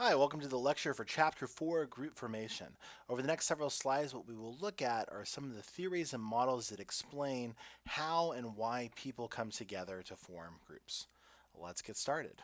Hi, welcome to the lecture for Chapter 4, Group Formation. Over the next several slides, what we will look at are some of the theories and models that explain how and why people come together to form groups. Let's get started.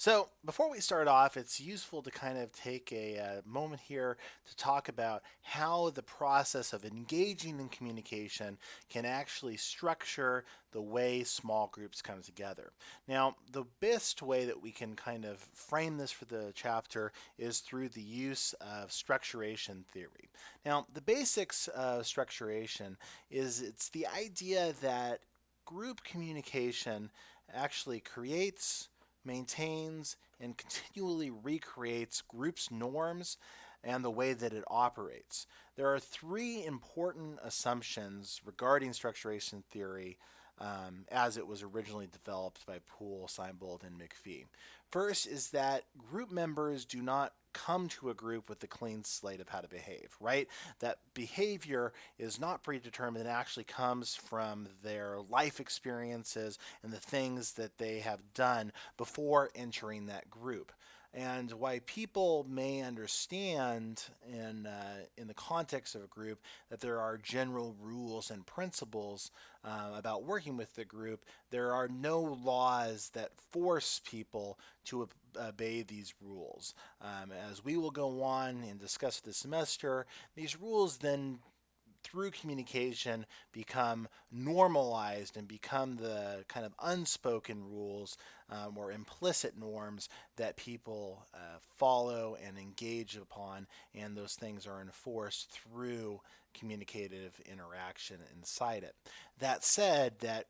So, before we start off, it's useful to kind of take a moment here to talk about how the process of engaging in communication can actually structure the way small groups come together. Now, the best way that we can kind of frame this for the chapter is through the use of structuration theory. Now, the basics of structuration is it's the idea that group communication actually creates, maintains, and continually recreates groups' norms and the way that it operates. There are three important assumptions regarding structuration theory as it was originally developed by Poole, Seinbold, and McPhee. First is that group members do not come to a group with a clean slate of how to behave, right? That behavior is not predetermined. It actually comes from their life experiences and the things that they have done before entering that group. And why people may understand in the context of a group that there are general rules and principles about working with the group, there are no laws that force people to obey these rules. As we will go on and discuss this semester, these rules then through communication become normalized and become the kind of unspoken rules or implicit norms that people follow and engage upon, and those things are enforced through communicative interaction inside it. That said, that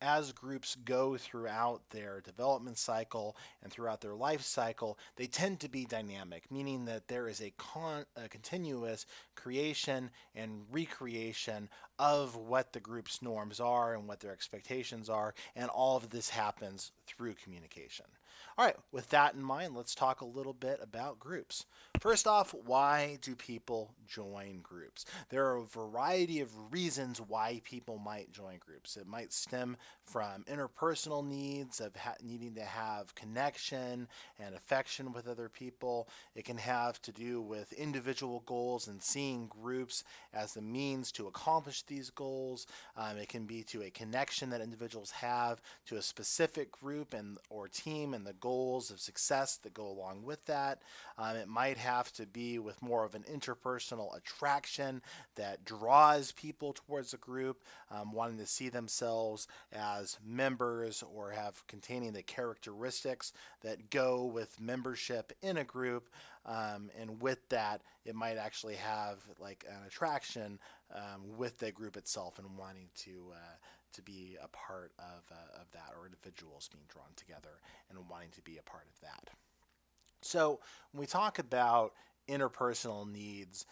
as groups go throughout their development cycle and throughout their life cycle, they tend to be dynamic, meaning that there is a continuous creation and recreation of what the group's norms are and what their expectations are, and all of this happens through communication. All right, with that in mind, let's talk a little bit about groups. First off, why do people join groups? There are a variety of reasons why people might join groups. It might stem from interpersonal needs of needing to have connection and affection with other people. It can have to do with individual goals and seeing groups as the means to accomplish these goals. It can be to a connection that individuals have to a specific group and or team and the goals of success that go along with that. It might have to be with more of an interpersonal attraction that draws people towards a group, wanting to see themselves as members or have containing the characteristics that go with membership in a group. And with that, it might actually have like an attraction with the group itself and wanting to be a part of that, or individuals being drawn together and wanting to be a part of that. So when we talk about interpersonal needs,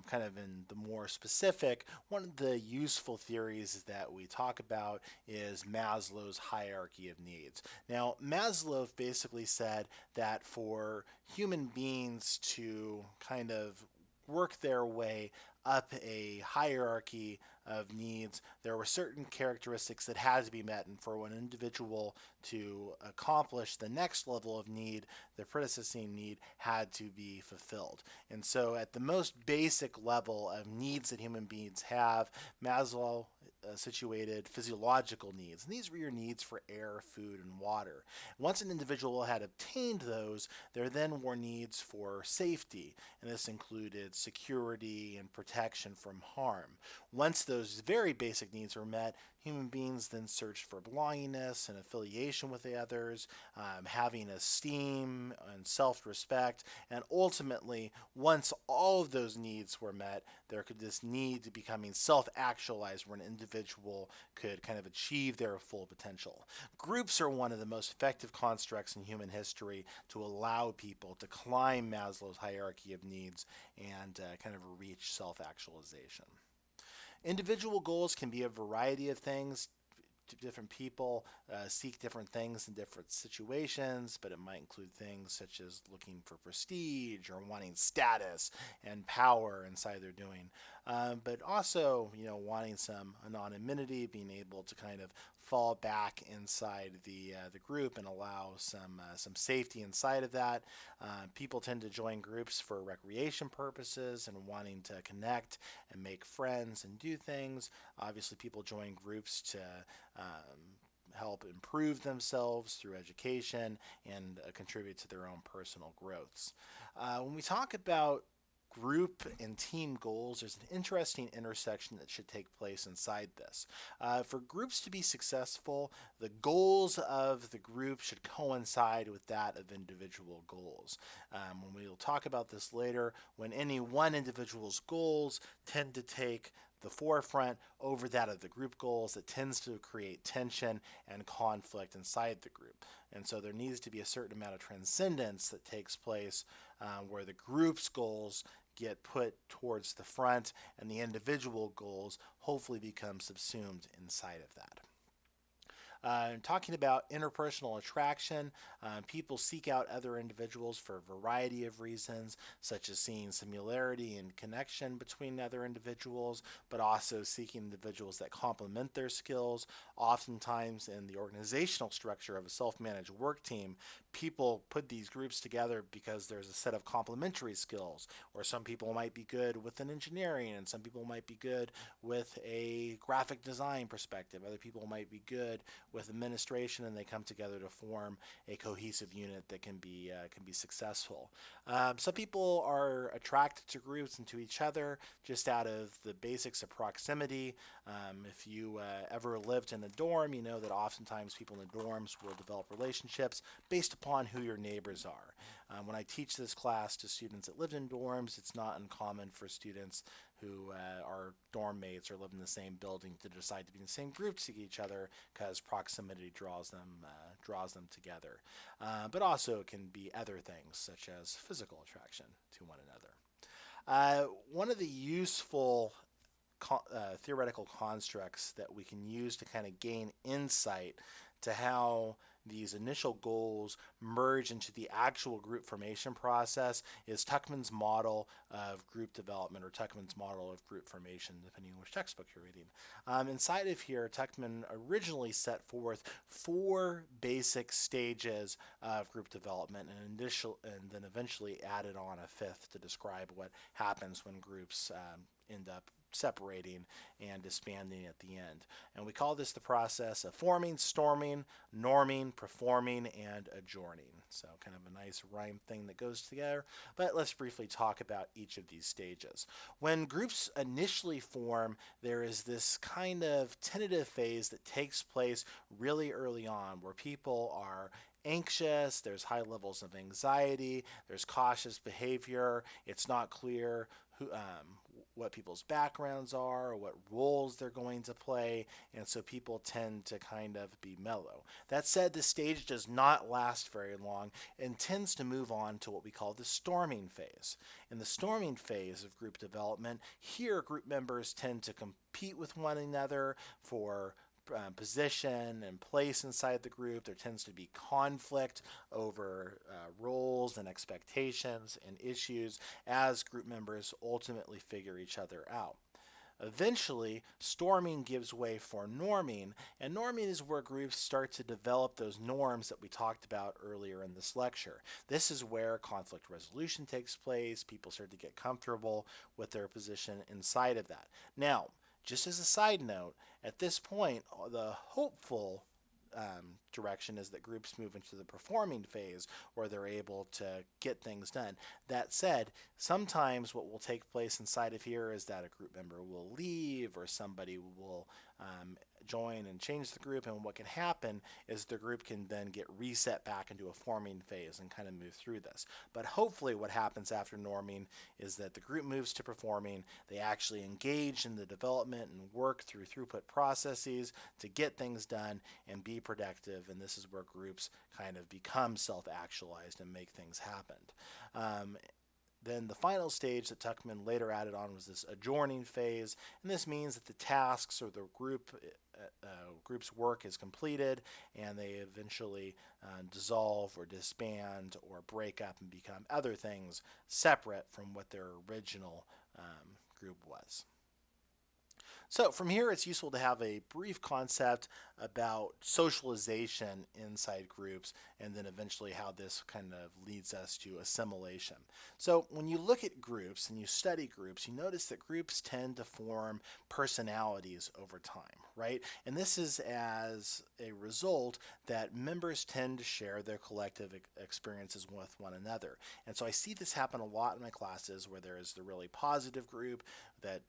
kind of in the more specific, one of the useful theories that we talk about is Maslow's hierarchy of needs. Now, Maslow basically said that for human beings to kind of work their way up a hierarchy of needs, there were certain characteristics that had to be met, and for an individual to accomplish the next level of need, the predecessing need had to be fulfilled. And so, at the most basic level of needs that human beings have, Maslow situated physiological needs. And these were your needs for air, food, and water. Once an individual had obtained those, there then were needs for safety, and this included security and protection from harm. Once those very basic needs were met, human beings then searched for belongingness and affiliation with the others, having esteem and self respect, and ultimately, once all of those needs were met, there could this need to becoming self actualized where an individual could kind of achieve their full potential. Groups are one of the most effective constructs in human history to allow people to climb Maslow's hierarchy of needs and kind of reach self actualization. Individual goals can be a variety of things. Different people seek different things in different situations, but it might include things such as looking for prestige or wanting status and power inside their doing. but also, wanting some anonymity, being able to kind of fall back inside the group and allow some safety inside of that. People tend to join groups for recreation purposes and wanting to connect and make friends and do things. Obviously, people join groups to help improve themselves through education and contribute to their own personal growths. When we talk about group and team goals, there's an interesting intersection that should take place inside this. For groups to be successful, the goals of the group should coincide with that of individual goals. When we'll talk about this later, when any one individual's goals tend to take the forefront over that of the group goals, it tends to create tension and conflict inside the group. And so there needs to be a certain amount of transcendence that takes place where the group's goals get put towards the front and the individual goals hopefully become subsumed inside of that. Talking about interpersonal attraction, people seek out other individuals for a variety of reasons, such as seeing similarity and connection between other individuals, but also seeking individuals that complement their skills. Oftentimes, in the organizational structure of a self managed work team, people put these groups together because there's a set of complementary skills, or some people might be good with an engineering, and some people might be good with a graphic design perspective. Other people might be good with administration, and they come together to form a cohesive unit that can be successful. Some people are attracted to groups and to each other just out of the basics of proximity. If you ever lived in a dorm, you know that oftentimes people in the dorms will develop relationships based upon who your neighbors are. When I teach this class to students that live in dorms, it's not uncommon for students who are dorm mates or live in the same building to decide to be in the same group to each other because proximity draws them together. But also it can be other things such as physical attraction to one another. One of the useful theoretical constructs that we can use to kind of gain insight to how these initial goals merge into the actual group formation process is Tuckman's model of group development, or Tuckman's model of group formation, depending on which textbook you're reading. Inside of here, Tuckman originally set forth 4 basic stages of group development, and then eventually added on a 5th to describe what happens when groups end up separating and disbanding at the end. And we call this the process of forming, storming, norming, performing, and adjourning. So kind of a nice rhyme thing that goes together. But let's briefly talk about each of these stages. When groups initially form, there is this kind of tentative phase that takes place really early on where people are anxious, there's high levels of anxiety, there's cautious behavior, it's not clear what people's backgrounds are, or what roles they're going to play, and so people tend to kind of be mellow. That said, the stage does not last very long and tends to move on to what we call the storming phase. In the storming phase of group development, here group members tend to compete with one another for position and place inside the group. There tends to be conflict over roles and expectations and issues as group members ultimately figure each other out. Eventually, storming gives way for norming, and norming is where groups start to develop those norms that we talked about earlier in this lecture. This is where conflict resolution takes place. People start to get comfortable with their position inside of that. Now, just as a side note, at this point, the hopeful direction is that groups move into the performing phase where they're able to get things done. That said, sometimes what will take place inside of here is that a group member will leave or somebody will join and change the group, and what can happen is the group can then get reset back into a forming phase and kind of move through this. But hopefully what happens after norming is that the group moves to performing, they actually engage in the development and work through throughput processes to get things done and be productive, and this is where groups kind of become self-actualized and make things happen. Then the final stage that Tuckman later added on was this adjourning phase, and this means that the tasks or the group's work is completed, and they eventually dissolve or disband or break up and become other things separate from what their original group was. So from here, it's useful to have a brief concept about socialization inside groups, and then eventually how this kind of leads us to assimilation. So when you look at groups and you study groups, you notice that groups tend to form personalities over time, right? And this is as a result that members tend to share their collective experiences with one another. And so I see this happen a lot in my classes where there is the really positive group that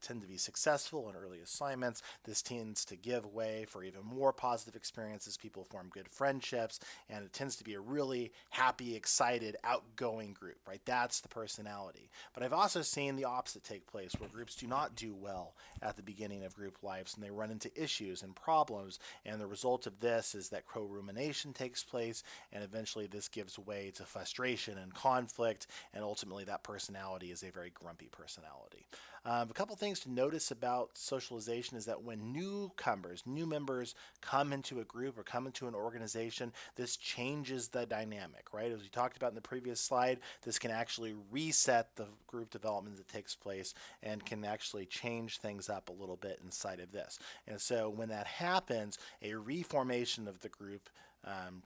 tend to be successful in early assignments. This tends to give way for even more positive experiences. People form good friendships, and it tends to be a really happy, excited, outgoing group, right? That's the personality. But I've also seen the opposite take place where groups do not do well at the beginning of group lives and they run into issues and problems. And the result of this is that co rumination takes place, and eventually this gives way to frustration and conflict, and ultimately that personality is a very grumpy personality. A couple things to notice about socialization is that when newcomers, new members come into a group or come into an organization, this changes the dynamic, right? As we talked about in the previous slide, this can actually reset the group development that takes place and can actually change things up a little bit inside of this. And so when that happens, a reformation of the group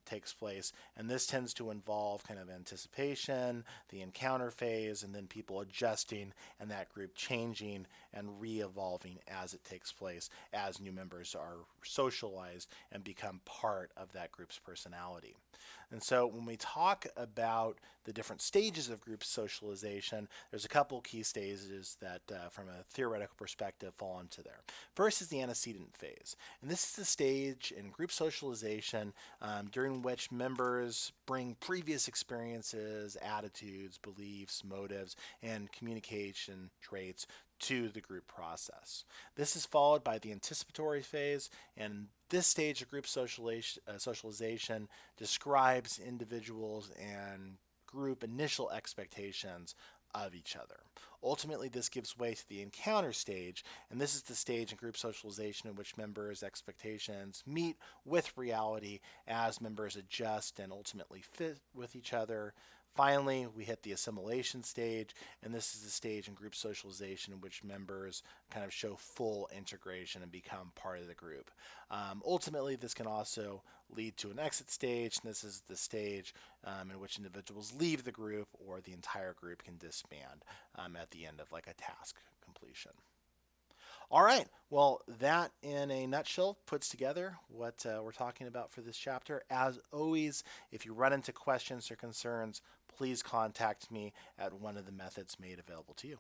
takes place, and this tends to involve kind of anticipation, the encounter phase, and then people adjusting and that group changing and re-evolving as it takes place as new members are socialized and become part of that group's personality. And so when we talk about the different stages of group socialization, there's a couple key stages that, from a theoretical perspective, fall into there. First is the antecedent phase. And this is the stage in group socialization during which members bring previous experiences, attitudes, beliefs, motives, and communication traits to the group process. This is followed by the anticipatory phase, and this stage of group socialization describes individuals and group initial expectations of each other. Ultimately, this gives way to the encounter stage, and this is the stage in group socialization in which members' expectations meet with reality as members adjust and ultimately fit with each other. Finally, we hit the assimilation stage, and this is the stage in group socialization in which members kind of show full integration and become part of the group. Ultimately, this can also lead to an exit stage, and this is the stage in which individuals leave the group or the entire group can disband at the end of like a task completion. All right. Well, that in a nutshell puts together what we're talking about for this chapter. As always, if you run into questions or concerns, please contact me at one of the methods made available to you.